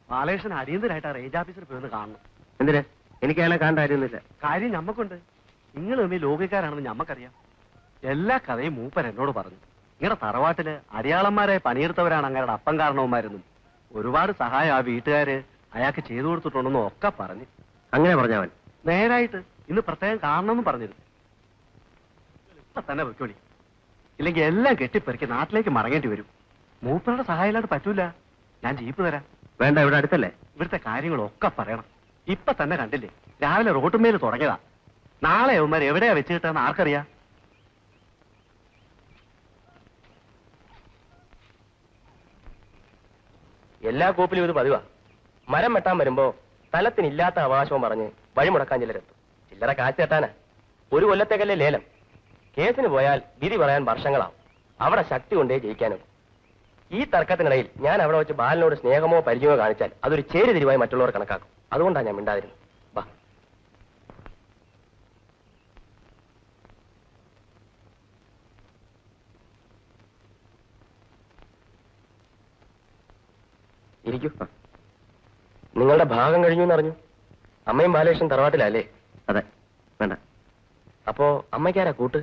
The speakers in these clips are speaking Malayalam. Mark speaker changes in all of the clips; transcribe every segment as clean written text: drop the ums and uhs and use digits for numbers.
Speaker 1: ബാലകൃഷ്ണൻ അടിയന്തരായിട്ട് ആ റേഞ്ച് ഓഫീസർ പോയി ഒന്ന് കാണണം.
Speaker 2: എന്തിനാ? എനിക്ക് അയാളെ കാണേണ്ട കാര്യമൊന്നുമില്ല.
Speaker 1: കാര്യം ഞമ്മക്കുണ്ട്. നിങ്ങൾ തമ്മിൽ ലോകിക്കാരാണെന്ന് ഞമ്മക്കറിയാം. എല്ലാ കഥയും മൂപ്പൻ എന്നോട് പറഞ്ഞു. നിങ്ങളുടെ തറവാട്ടില് അടിയാളന്മാരെ പണിയെടുത്തവരാണ് അങ്ങയുടെ അപ്പം കാരണവന്മാരെന്നും ഒരുപാട് സഹായം ആ വീട്ടുകാര് അയാൾക്ക് ചെയ്തു കൊടുത്തിട്ടുണ്ടെന്നും ഒക്കെ പറഞ്ഞു.
Speaker 2: അങ്ങനെ പറഞ്ഞവൻ
Speaker 1: നേരായിട്ട് ഇന്ന് പ്രത്യേകം കാണണമെന്നും പറഞ്ഞിരുന്നു. ഇപ്പൊ തന്നെ വെക്കോളി, ഇല്ലെങ്കിൽ എല്ലാം കെട്ടിപ്പെറുക്കി നാട്ടിലേക്ക് മടങ്ങേണ്ടി വരും. മൂപ്പരുടെ സഹായം ഇല്ലാണ്ട് പറ്റൂല. ഞാൻ ജീപ്പ് തരാം.
Speaker 2: വേണ്ട, ഇവിടെ അടുത്തല്ലേ.
Speaker 1: ഇവിടുത്തെ കാര്യങ്ങളൊക്കെ പറയണം. ഇപ്പൊ തന്നെ കണ്ടില്ലേ, രാവിലെ റോട്ടുമേൽ തുടങ്ങിയതാ. നാളെ അവന്മാർ എവിടെയാ വെച്ചിട്ടെന്ന് ആർക്കറിയാ?
Speaker 3: എല്ലാ കോപ്പിലും ഇത് പതിവാ. മരം വെട്ടാൻ വരുമ്പോ സ്ഥലത്തിനില്ലാത്ത അവകാശവും പറഞ്ഞ് വഴിമുടക്കാൻ ചിലരെത്തും. ചില്ലറ കാശ് കെട്ടാനാ. ഒരു കൊല്ലത്തേക്കല്ലേ ലേലം. കേസിന് പോയാൽ വിധി പറയാൻ വർഷങ്ങളാവും. അവിടെ ശക്തി കൊണ്ടേ ജയിക്കാനും. ഈ തർക്കത്തിനിടയിൽ ഞാൻ അവിടെ വെച്ച് ബാലനോട് സ്നേഹമോ പരിചയമോ കാണിച്ചാൽ അതൊരു ചേരിതിരിവായി മറ്റുള്ളവർ കണക്കാക്കും. അതുകൊണ്ടാണ് ഞാൻ മിണ്ടാതിരുന്നത്. വാ. ഇരിക്കൂ. നിങ്ങളുടെ ഭാഗം കഴിഞ്ഞു എന്നറിഞ്ഞു. അമ്മയും ബാലകൃഷ്ണൻ തറവാട്ടിലല്ലേ?
Speaker 2: അതെ. വേണ്ട.
Speaker 3: അപ്പോ അമ്മയ്ക്കാരാ കൂട്ട്?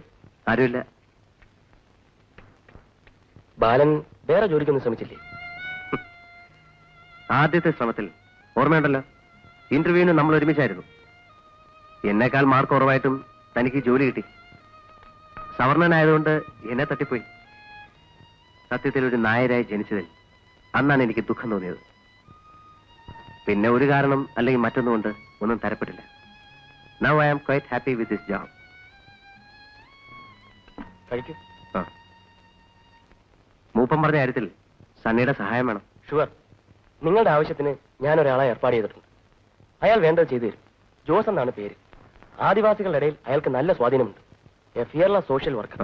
Speaker 2: ആരുമില്ല.
Speaker 3: ബാലൻ വേറെ ജോലിക്കൊന്നും ശ്രമിച്ചില്ലേ?
Speaker 2: ആദ്യത്തെ ശ്രമത്തിൽ ഓർമ്മയുണ്ടല്ലോ, ഇന്റർവ്യൂവിന് നമ്മൾ ഒരുമിച്ചായിരുന്നു. എന്നേക്കാൾ മാർക്ക് കുറവായിട്ടും തനിക്ക് ജോലി കിട്ടി. സവർണനായതുകൊണ്ട് എന്നെ തട്ടിപ്പോയി. സത്യത്തിൽ ഒരു നായരായി ജനിച്ചതിൽ അന്നാണ് എനിക്ക് ദുഃഖം തോന്നിയത്. പിന്നെ ഒരു കാരണം അല്ലെങ്കിൽ മറ്റൊന്നുകൊണ്ട് ഒന്നും തരപ്പെട്ടില്ല. Now I am quite happy with this job.
Speaker 3: കഴിക്കൂ.
Speaker 2: മൂപ്പം പറഞ്ഞ കാര്യത്തിൽ സണ്ണിയുടെ സഹായം വേണം.
Speaker 3: ഷുവർ. നിങ്ങളുടെ ആവശ്യത്തിന് ഞാനൊരാളെ ഏർപ്പാട് ചെയ്തിട്ടുണ്ട്. അയാൾ വേണ്ടത് ചെയ്തു തരും. ജോസ് എന്നാണ് പേര്. ആദിവാസികളുടെ ഇടയിൽ അയാൾക്ക് നല്ല സ്വാധീനമുണ്ട്. A fearless social worker.